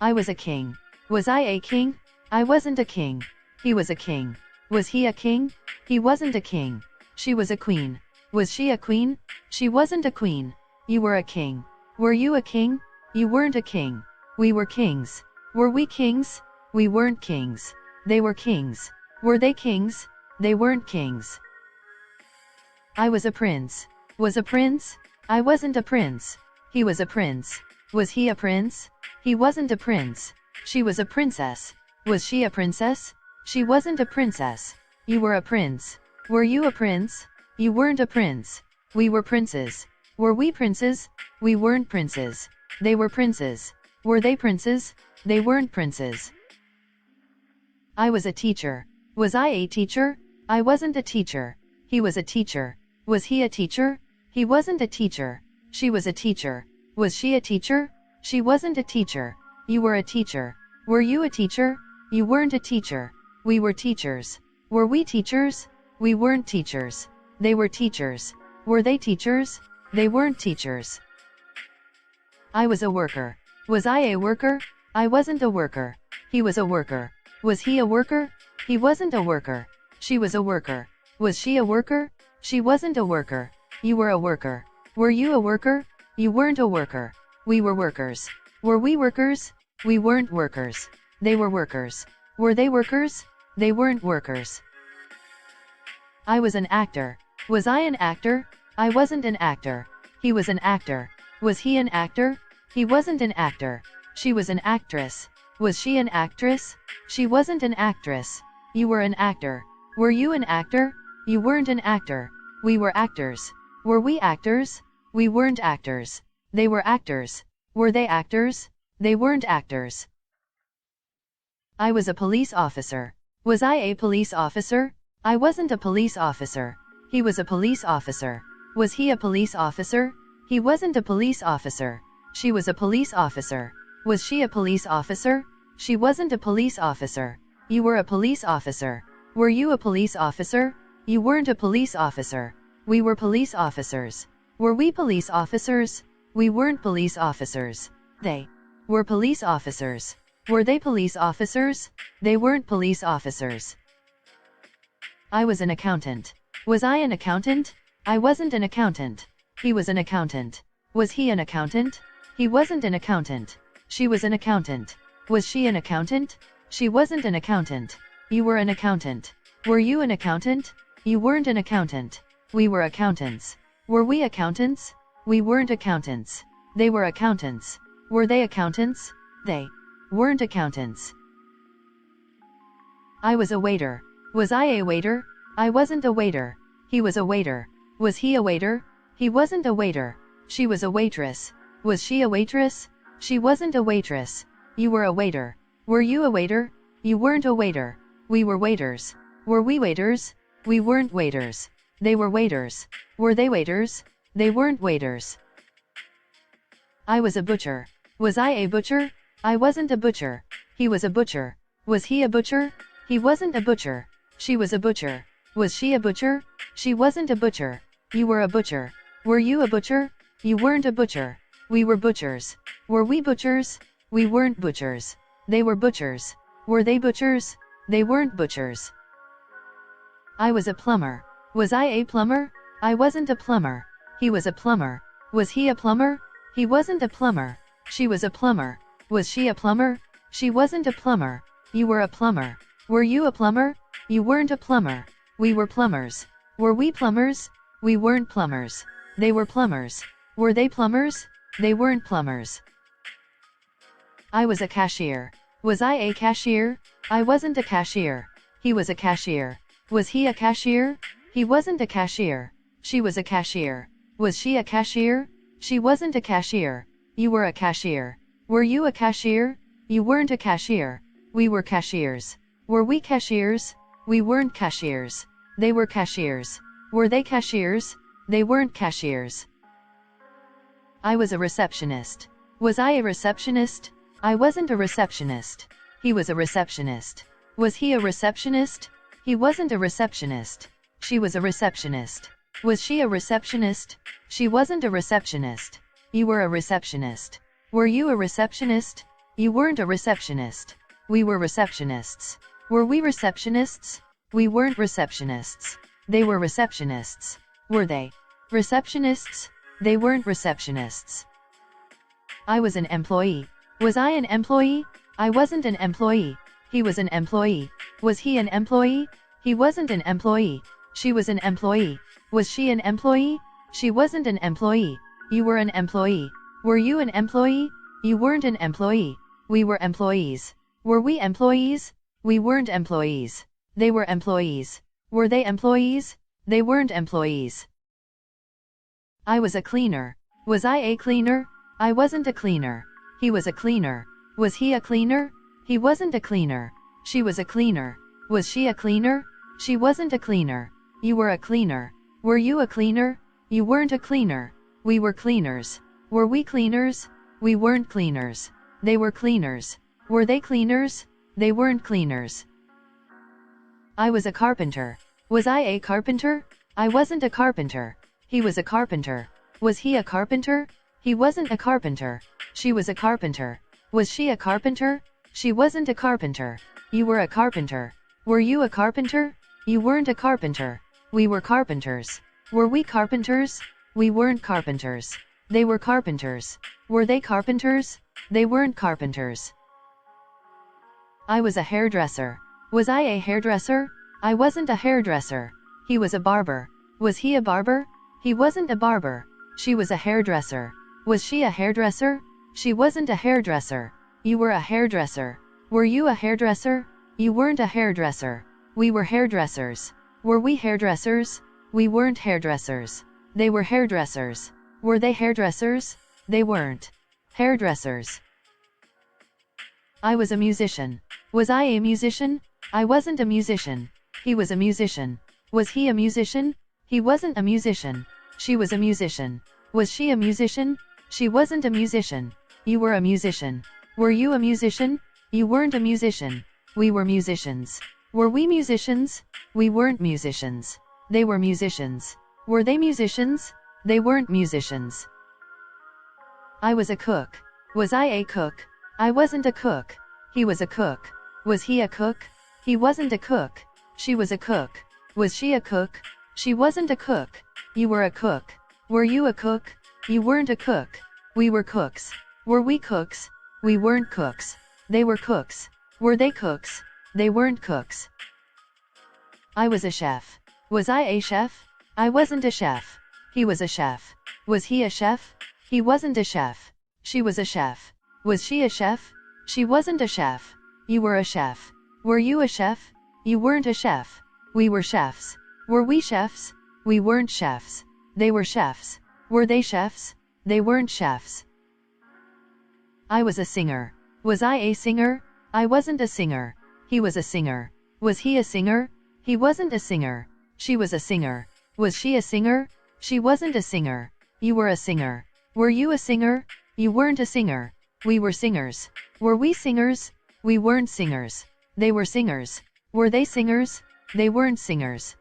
I was a king. Was I a king? I wasn't a king. He was a king. Was he a king? He wasn't a king. She was a queen. Was she a queen? She wasn't a queen. You were a king. Were you a king? You weren't a king. We were kings. Were we kings? We weren't kings. They were kings. Were they kings? They weren't kings. I was a prince. Was a prince? I wasn't a prince. He was a prince. Was he a prince? He wasn't a prince. She was a princess. Was she a princess? She wasn't a princess. You were a prince. Were you a prince? You weren't a prince. We were princes. Were we princes? We weren't princes. They were princes. Were they princes? They weren't princes. I was a teacher. Was I a teacher? I wasn't a teacher. He was a teacher. Was he a teacher? He wasn't a teacher. She was a teacher. Was she a teacher? She wasn't a teacher. You were a teacher. Were you a teacher? You weren't a teacher. We were teachers. Were we teachers? We weren't teachers. They were teachers. Were they teachers? They weren't teachers. I was a worker. Was I a worker? I wasn't a worker. He was a worker. Was he a worker? He wasn't a worker. She was a worker. Was she a worker? She wasn't a worker. You were a worker. Were you a worker? You weren't a worker. We were workers. Were we workers? We weren't workers. They were workers. Were they workers? They weren't workers. I was an actor. Was I an actor? I wasn't an actor. He was an actor. Was he an actor? He wasn't an actor. She was an actress. Was she an actress? She wasn't an actress. You were an actor. Were you an actor? You weren't an actor. We were actors. Were we actors? We weren't actors. They were actors. Were they actors? They weren't actors. I was a police officer. Was I a police officer? I wasn't a police officer. He was a police officer. Was he a police officer? He wasn't a police officer. She was a police officer. Was she a police officer? She wasn't a police officer. You were a police officer. Were you a police officer? You weren't a police officer. We were police officers. Were we police officers? We weren't police officers. They were police officers. Were they police officers? They weren't police officers. I was an accountant. Was I an accountant? I wasn't an accountant. He was an accountant. Was he an accountant? He wasn't an accountant. She was an accountant. Was she an accountant? She wasn't an accountant. You were an accountant. Were you an accountant? You weren't an accountant. We were accountants. Were we accountants? We weren't accountants. They were accountants. Were they accountants? They weren't accountants. I was a waiter. Was I a waiter? I wasn't a waiter. He was a waiter. Was he a waiter? He wasn't a waiter. She was a waitress. Was she a waitress? She wasn't a waitress. You were a waiter. Were you a waiter? You weren't a waiter. We were waiters. Were we waiters? We weren't waiters. They were waiters. Were they waiters? They weren't waiters. I was a butcher. Was I a butcher? I wasn't a butcher. He was a butcher. Was he a butcher? He wasn't a butcher. She was a butcher. Was she a butcher? She wasn't a butcher. You were a butcher. Were you a butcher? You weren't a butcher. We were butchers. Were we butchers? We weren't butchers. They were butchers. Were they butchers? They weren't butchers. I was a plumber. Was I a plumber? I wasn't a plumber. He was a plumber. Was he a plumber? He wasn't a plumber. She was a plumber. Was she a plumber? She wasn't a plumber. You were a plumber. Were you a plumber? You weren't a plumber. We were plumbers. Were we plumbers? We weren't plumbers. They were plumbers. Were they plumbers? They weren't plumbers. I was a cashier. Was I a cashier? I wasn't a cashier. He was a cashier. Was he a cashier? He wasn't a cashier. She was a cashier. Was she a cashier? She wasn't a cashier. You were a cashier. Were you a cashier? You weren't a cashier. We were cashiers. Were we cashiers? We weren't cashiers. They were cashiers. Were they cashiers? They weren't cashiers. I was a receptionist. Was I a receptionist? I wasn't a receptionist. He was a receptionist. Was he a receptionist? He wasn't a receptionist. She was a receptionist. Was she a receptionist? She wasn't a receptionist. You were a receptionist. Were you a receptionist? You weren't a receptionist. We were receptionists. Were we receptionists? We weren't receptionists. They were receptionists. Were they receptionists? They weren't receptionists. I was an employee. Was I an employee? I wasn't an employee. He was an employee. Was he an employee? He wasn't an employee. She was an employee. Was she an employee? She wasn't an employee. You were an employee. Were you an employee? You weren't an employee. We were employees. Were we employees? We weren't employees. They were employees. Were they employees? They weren't employees. I was a cleaner. Was I a cleaner? I wasn't a cleaner. He was a cleaner. Was he a cleaner? He wasn't a cleaner. She was a cleaner. Was she a cleaner? She wasn't a cleaner. You were a cleaner. Were you a cleaner? You weren't a cleaner. We were cleaners. Were we cleaners? We weren't cleaners. They were cleaners. Were they cleaners? They weren't cleaners. I was a carpenter. Was I a carpenter? I wasn't a carpenter. He was a carpenter. Was he a carpenter? He wasn't a carpenter. She was a carpenter. Was she a carpenter? She wasn't a carpenter. You were a carpenter. Were you a carpenter? You weren't a carpenter. We were carpenters. Were we carpenters? We weren't carpenters. They were carpenters. Were they carpenters? They weren't carpenters. I was a hairdresser. Was I a hairdresser? I wasn't a hairdresser. He was a barber. Was he a barber? He wasn't a barber. She was a hairdresser. Was she a hairdresser? She wasn't a hairdresser. You were a hairdresser. Were you a hairdresser? You weren't a hairdresser. We were hairdressers. Were we hairdressers? We weren't hairdressers. They were hairdressers. Were they hairdressers? They weren't hairdressers. I was a musician. Was I a musician? I wasn't a musician. He was a musician. Was he a musician? He wasn't a musician. She was a musician. Was she a musician? She wasn't a musician. You were a musician. Were you a musician? You weren't a musician. We were musicians. Were we musicians? We weren't musicians. They were musicians. Were they musicians? They weren't musicians. I was a cook. Was I a cook? I wasn't a cook. He was a cook. Was he a cook? He wasn't a cook. She was a cook. Was she a cook? She wasn't a cook. You were a cook. Were you a cook? You weren't a cook. We were cooks. Were we cooks? We weren't cooks. They were cooks. Were they cooks? They weren't cooks. I was a chef. Was I a chef? I wasn't a chef. He was a chef. Was he a chef? He wasn't a chef. She was a chef. Was she a chef? She wasn't a chef. You were a chef. Were you a chef? You weren't a chef. We were chefs. Were we chefs? We weren't chefs. They were chefs. Were they chefs? They weren't chefs. I was a singer. Was I a singer? I wasn't a singer. He was a singer. Was he a singer? He wasn't a singer. She was a singer. Was she a singer? She wasn't a singer. You were a singer. Were you a singer? You weren't a singer. We were singers. Were we singers? We weren't singers. They were singers. Were they singers? They weren't singers.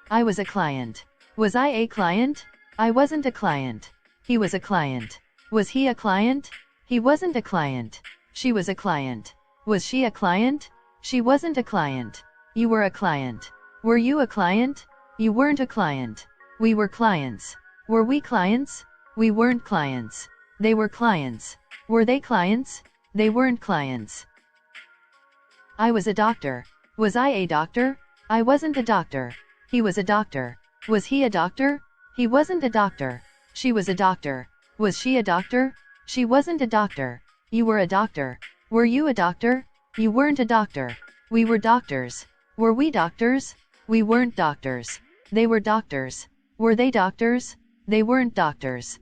I was a client. Was I a client? I wasn't a client. He was a client. Was he a client? He wasn't a client. She was a client. Was she a client? She wasn't a client. You were a client. Were you a client? You weren't a client. We were clients. Were we clients? We weren't clients. They were clients. Were they clients? They weren't clients. I was a doctor. Was I a doctor? I wasn't a doctor. He was a doctor. Was he a doctor? He wasn't a doctor. She was a doctor. Was she a doctor? She wasn't a doctor. You were a doctor. Were you a doctor? You weren't a doctor. We were doctors. Were we doctors? We weren't doctors. They were doctors. Were they doctors? They weren't doctors.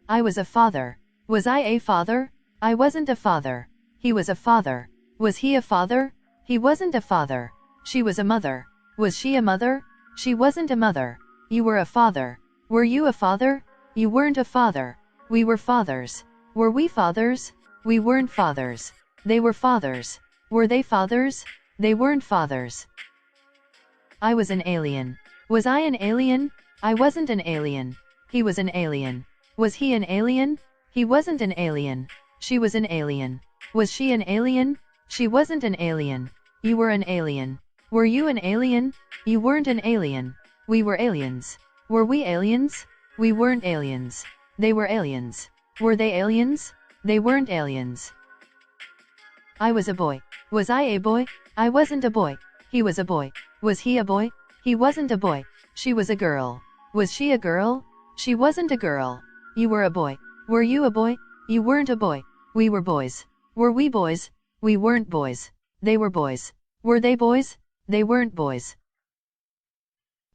I was a father. Was I a father? I wasn't a father. He was a father. Was he a father? He wasn't a father. She was a mother. Was she a mother? She wasn't a mother. You were a father. Were you a father? You weren't a father. We were fathers. Were we fathers? We weren't fathers. They were fathers. Were they fathers? They weren't fathers. I was an alien. Was I an alien? I wasn't an alien. He was an alien. Was he an alien? He wasn't an alien. She was an alien. Was she an alien? She wasn't an alien. You were an alien. Were you an alien? You weren't an alien. We were aliens. Were we aliens? We weren't aliens. They were aliens. Were they aliens? They weren't aliens. I was a boy. Was I a boy? I wasn't a boy. He was a boy. Was he a boy? He wasn't a boy. She was a girl. Was she a girl? She wasn't a girl. You were a boy. Were you a boy? You weren't a boy. We were boys. Were we boys? We weren't boys. They were boys. Were they boys? They weren't boys.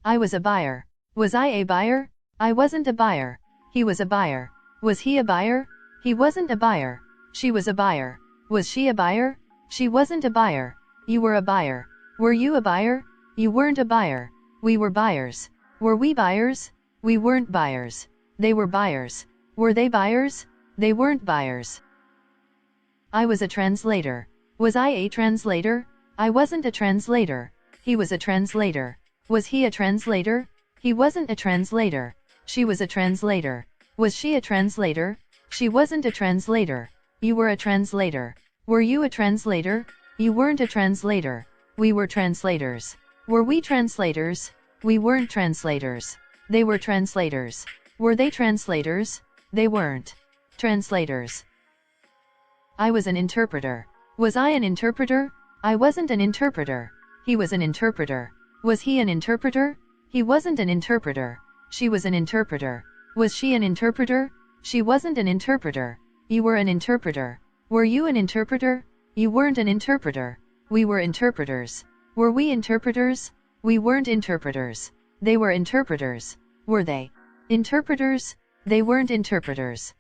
I was a buyer. Was I a buyer? I wasn't a buyer. He was a buyer. Was he a buyer? He wasn't a buyer. She was a buyer. Was she a buyer? She wasn't a buyer. You were a buyer. Were you a buyer? You weren't a buyer. We were buyers. Were we buyers? We weren't buyers. They were buyers. Were they buyers? They weren't buyers. I was a translator. Was I a translator? I wasn't a translator. He was a translator. Was he a translator? He wasn't a translator. She was a translator. Was she a translator? She wasn't a translator. You were a translator. Were you a translator? You weren't a translator. We were translators. Were we translators? We weren't translators. They were translators. Were they translators? They weren't translators. I was an interpreter. Was I an interpreter? I wasn't an interpreter. He was an interpreter. Was he an interpreter? He wasn't an interpreter. She was an interpreter. Was she an interpreter? She wasn't an interpreter. You were an interpreter. Were you an interpreter? You weren't an interpreter. We were interpreters. Were we interpreters? We weren't interpreters. They were interpreters. Were they interpreters? They weren't interpreters.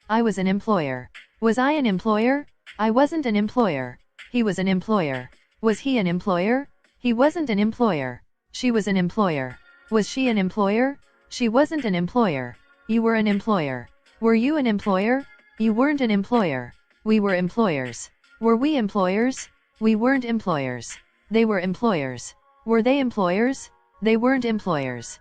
I was an employer. Was I an employer? I wasn't an employer. He was an employer. Was he an employer? He wasn't an employer. She was an employer. Was she an employer? She wasn't an employer. You were an employer. Were you an employer? You weren't an employer. We were employers. Were we employers? We weren't employers. They were employers. Were they employers? They weren't employers.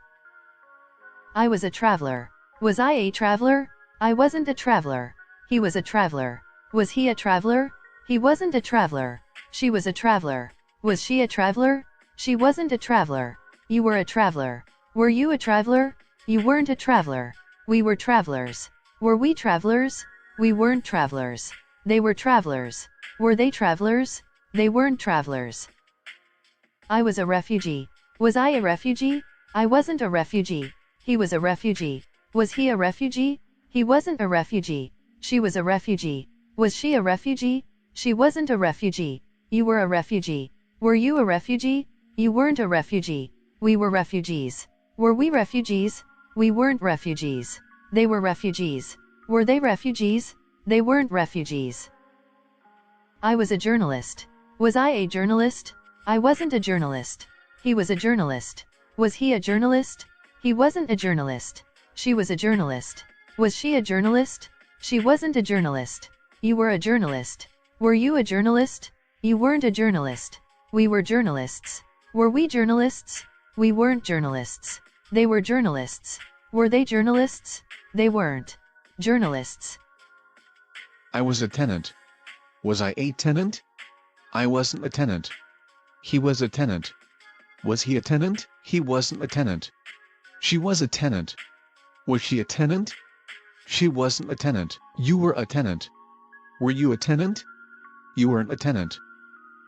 I was a traveler. Was I a traveler? I wasn't a traveler. He was a traveler. Was he a traveler? He wasn't a traveler. She was a traveler. Was she a traveler? She wasn't a traveler. You were a traveler. Were you a traveler? You weren't a traveler. We were travelers. Were we travelers? We weren't travelers. They were travelers. Were they travelers? They weren't travelers. I was a refugee. Was I a refugee? I wasn't a refugee. He was a refugee. Was he a refugee? He wasn't a refugee. She was a refugee. Was she a refugee? She wasn't a refugee. You were a refugee. Were you a refugee? You weren't a refugee. We were refugees. Were we refugees? We weren't refugees. They were refugees. Were they refugees? They weren't refugees. I was a journalist. Was I a journalist? I wasn't a journalist. He was a journalist. Was he a journalist? He wasn't a journalist. She was a journalist. Was she a journalist? She wasn't a journalist. You were a journalist. Were you a journalist? You weren't a journalist. We were journalists. Were we journalists? We weren't journalists. They were journalists. Were they journalists? They weren't journalists. I was a tenant. Was I a tenant? I wasn't a tenant. He was a tenant. Was he a tenant? He wasn't a tenant. She was a tenant. Was she a tenant? She wasn't a tenant. You were a tenant. Were you a tenant? You weren't a tenant.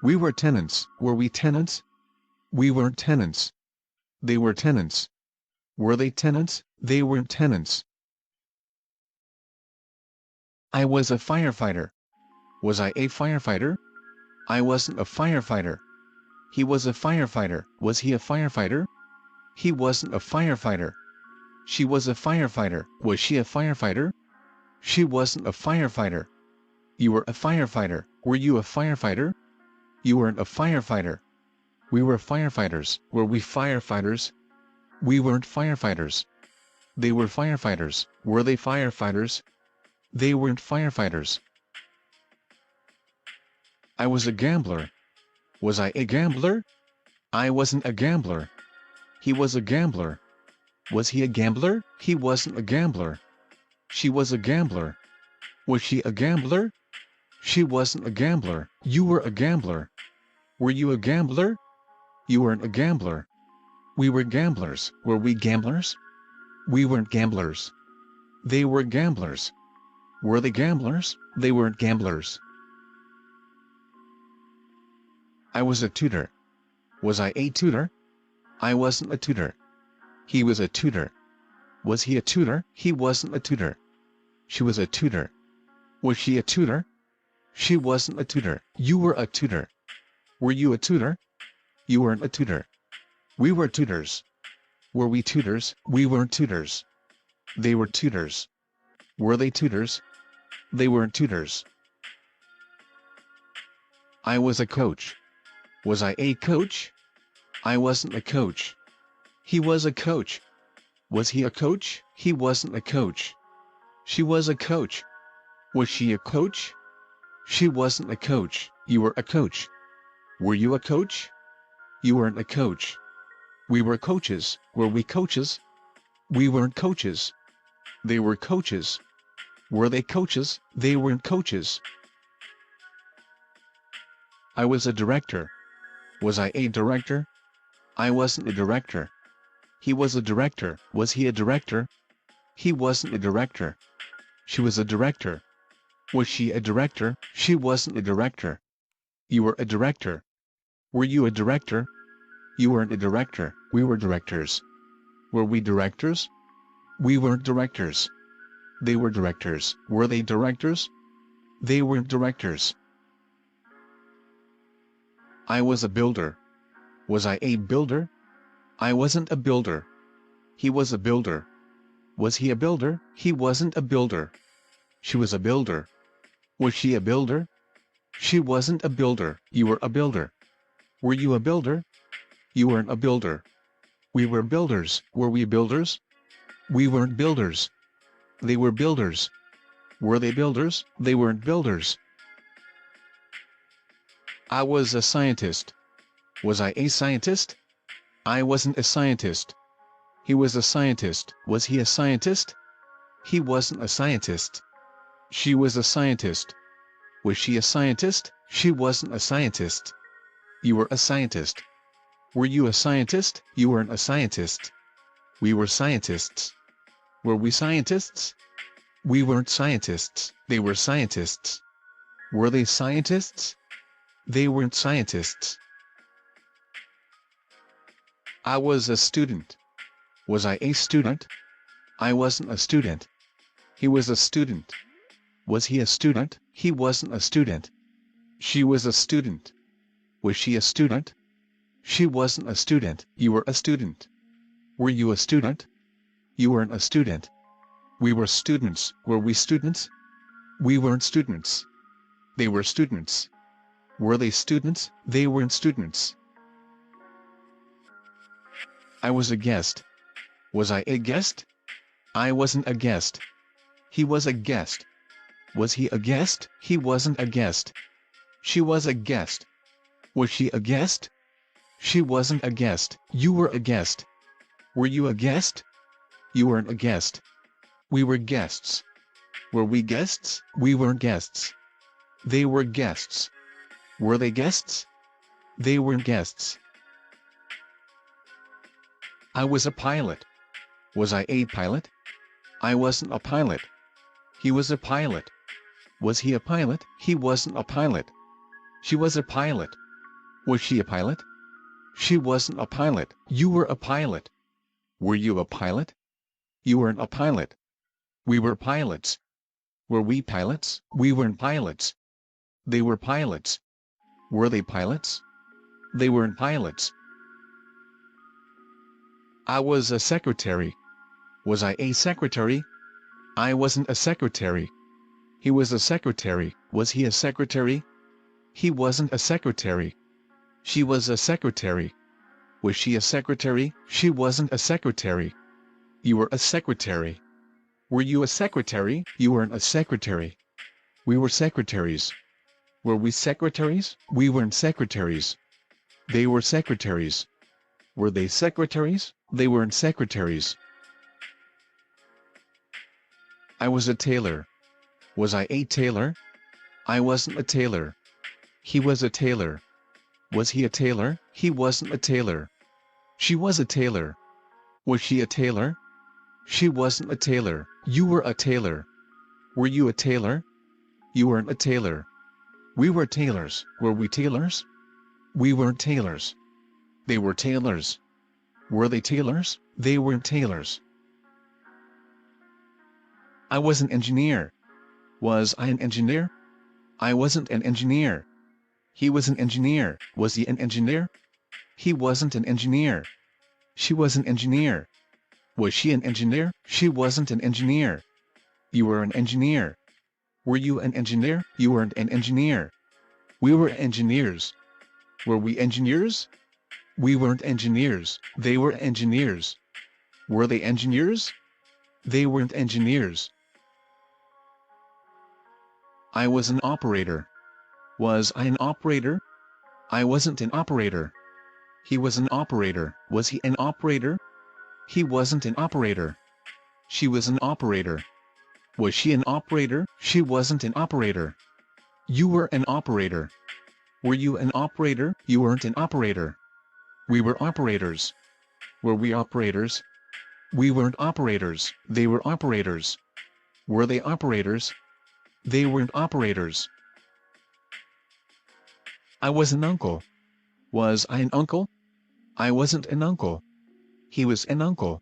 We were tenants. Were we tenants? We weren't tenants. They were tenants. Were they tenants? They weren't tenants. I was a firefighter. Was I a firefighter? I wasn't a firefighter. He was a firefighter. Was he a firefighter? He wasn't a firefighter. She was a firefighter. Was she a firefighter? She wasn't a firefighter. You were a firefighter. Were you a firefighter? You weren't a firefighter. We were firefighters. Were we firefighters? We weren't firefighters. They were firefighters. Were they firefighters? They weren't firefighters. I was a gambler. Was I a gambler? I wasn't a gambler. He was a gambler. Was he a gambler? He wasn't a gambler. She was a gambler. Was she a gambler? She wasn't a gambler. You were a gambler. Were you a gambler? You weren't a gambler. We were gamblers. Were we gamblers? We weren't gamblers. They were gamblers. Were they gamblers? They weren't gamblers. I was a tutor. Was I a tutor? I wasn't a tutor. He was a tutor. Was he a tutor? He wasn't a tutor. She was a tutor. Was she a tutor? She wasn't a tutor. You were a tutor. Were you a tutor? You weren't a tutor. We were tutors. Were we tutors? We weren't tutors. They were tutors. Were they tutors? They weren't tutors. I was a coach. Was I a coach? I wasn't a coach. He was a coach. Was he a coach? He wasn't a coach. She was a coach. Was she a coach? She wasn't a coach. You were a coach. Were you a coach? You weren't a coach. We were coaches. Were we coaches? We weren't coaches. They were coaches. Were they coaches? They weren't coaches. I was a director. Was I a director? I wasn't a director. He was a director. Was he a director? He wasn't a director. She was a director. Was she a director? She wasn't a director. You were a director. Were you a director? You weren't a director. We were directors. Were we directors? We weren't directors. They were directors. Were they directors? They weren't directors. I was a builder. Was I a builder? I wasn't a builder. He was a builder. Was he a builder? He wasn't a builder. She was a builder. Was she a builder? She wasn't a builder. You were a builder. Were you a builder? You weren't a builder. We were builders. Were we builders? We weren't builders. They were builders. Were they builders? They weren't builders. I was a scientist. Was I a scientist? I wasn't a scientist. He was a scientist. Was he a scientist? He wasn't a scientist. She was a scientist. Was she a scientist? She wasn't a scientist. You were a scientist. Were you a scientist? You weren't a scientist. We were scientists. Were we scientists? We weren't scientists. They were scientists. Were they scientists? They weren't scientists. I was a student. Was I a student? I wasn't a student. He was a student. Was he a student? He wasn't a student. She was a student. Was she a student? She wasn't a student. You were a student. Were you a student? You weren't a student. We were students. Were we students? We weren't students. They were students. Were they students? They weren't students. I was a guest. Was I a guest? I wasn't a guest. He was a guest. Was he a guest? He wasn't a guest. She was a guest. Was she a guest? She wasn't a guest. You were a guest. Were you a guest? You weren't a guest. We were guests. Were we guests? We weren't guests. They were guests. Were they guests? They weren't guests. I was a pilot. Was I a pilot? I wasn't a pilot. He was a pilot. Was he a pilot? He wasn't a pilot. She was a pilot. Was she a pilot? She wasn't a pilot. You were a pilot. Were you a pilot? You weren't a pilot. We were pilots. Were we pilots? We weren't pilots. They were pilots. Were they pilots? They weren't pilots. I was a secretary. Was I a secretary? I wasn't a secretary. He was a secretary. Was he a secretary? He wasn't a secretary. She was a secretary. Was she a secretary? She wasn't a secretary. You were a secretary. Were you a secretary? You weren't a secretary. We were secretaries. Were we secretaries? We weren't secretaries. They were secretaries. Were they secretaries? They weren't secretaries. I was a tailor. Was I a tailor? I wasn't a tailor. He was a tailor. Was he a tailor? He wasn't a tailor. She was a tailor. Was she a tailor? She wasn't a tailor. You were a tailor. Were you a tailor? You weren't a tailor. We were tailors. Were we tailors? We weren't tailors. They were tailors. Were they tailors? They weren't tailors. I was an engineer. Was I an engineer? I wasn't an engineer. He was an engineer. Was he an engineer? He wasn't an engineer. She was an engineer. Was she an engineer? She wasn't an engineer. You were an engineer. Were you an engineer? You weren't an engineer. We were engineers. Were we engineers? We weren't engineers. They were engineers. Were they engineers? They weren't engineers. I was an operator. Was I an operator? I wasn't an operator. He was an operator. Was he an operator? He wasn't an operator. She was an operator. Was she an operator? She wasn't an operator. You were an operator. Were you an operator? You weren't an operator. We were operators. Were we operators? We weren't operators. They were operators. Were they operators? They weren't operators. I was an uncle. Was I an uncle? I wasn't an uncle. He was an uncle.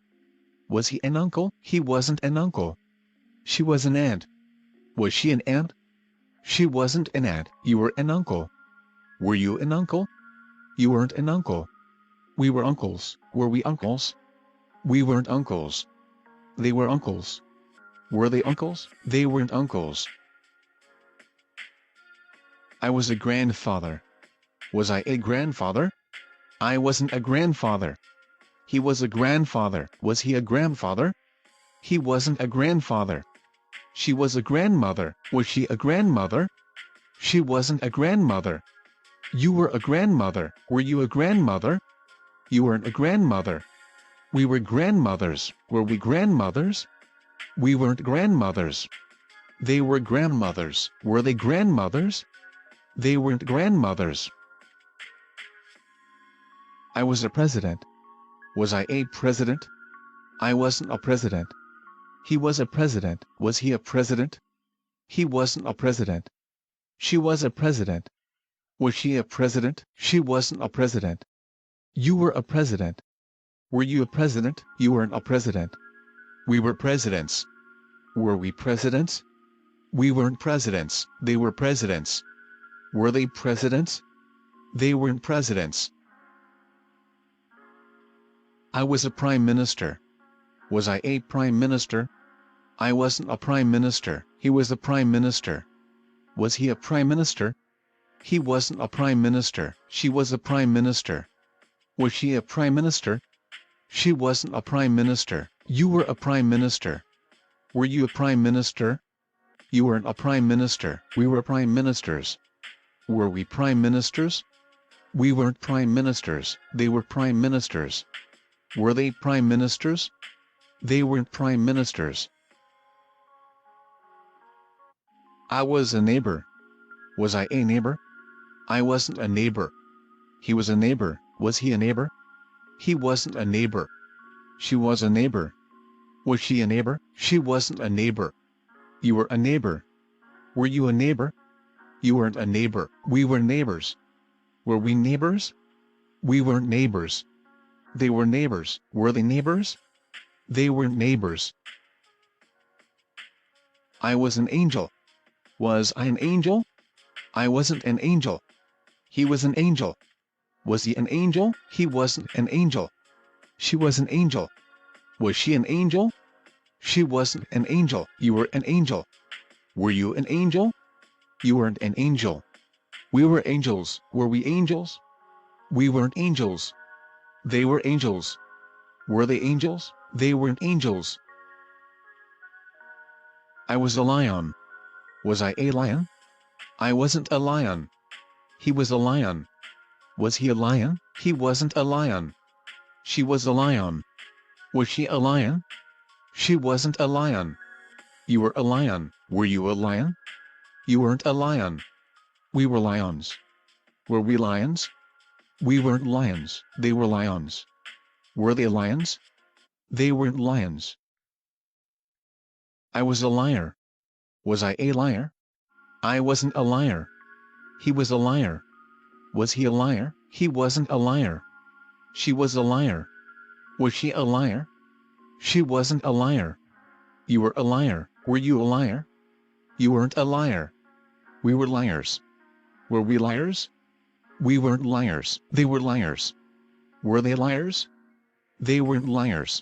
Was he an uncle? He wasn't an uncle. She was an aunt. Was she an aunt? She wasn't an aunt. You were an uncle. Were you an uncle? You weren't an uncle. We were uncles. Were we uncles? We weren't uncles. They were uncles. Were they uncles? They weren't uncles. I was a grandfather. Was I a grandfather? I wasn't a grandfather. He was a grandfather. Was he a grandfather? He wasn't a grandfather. She was a grandmother. Was she a grandmother? She wasn't a grandmother. You were a grandmother. Were you a grandmother? You weren't a grandmother. We were grandmothers. Were we grandmothers? We weren't grandmothers. They were grandmothers. Were they grandmothers? They weren't grandmothers. I was a president. Was I a president? I wasn't a president. He was a president. Was he a president? He wasn't a president. She was a president. Was she a president? She wasn't a president. You were a president. Were you a president? You weren't a president. We were presidents. Were we presidents? We weren't presidents. They were presidents. Were they presidents? They weren't presidents. I was a prime minister. Was I a prime minister? I wasn't a prime minister. He was a prime minister. Was he a prime minister? He wasn't a prime minister. She was a prime minister. Was she a prime minister? She wasn't a prime minister. You were a prime minister. Were you a prime minister? You weren't a prime minister. We were prime ministers. Were we prime ministers? We weren't prime ministers. They were prime ministers. Were they prime ministers? They weren't prime ministers. I was a neighbor. Was I a neighbor? I wasn't a neighbor. He was a neighbor. Was he a neighbor? He wasn't a neighbor. She was a neighbor. Was she a neighbor? She wasn't a neighbor. You were a neighbor. Were you a neighbor? You weren't a neighbor. We were neighbors. Were we neighbors? We weren't neighbors. They were neighbors. Were they neighbors? They weren't neighbors. I was an angel. Was I an angel? I wasn't an angel. He was an angel. Was he an angel? He wasn't an angel. She was an angel. Was she an angel? She wasn't an angel. You were an angel. Were you an angel? You weren't an angel. We were angels. Were we angels? We weren't angels. They were angels. Were they angels? They weren't angels. I was a lion. Was I a lion? I wasn't a lion. He was a lion. Was he a lion? He wasn't a lion. She was a lion. Was she a lion? She wasn't a lion. You were a lion. Were you a lion? You weren't a lion. We were lions. Were we lions? We weren't lions. They were lions. Were they lions? They weren't lions. I was a liar. Was I a liar? I wasn't a liar. He was a liar. Was he a liar? He wasn't a liar. She was a liar. Was she a liar? She wasn't a liar. You were a liar. Were you a liar? You weren't a liar. We were liars. Were we liars? We weren't liars. They were liars. Were they liars? They weren't liars.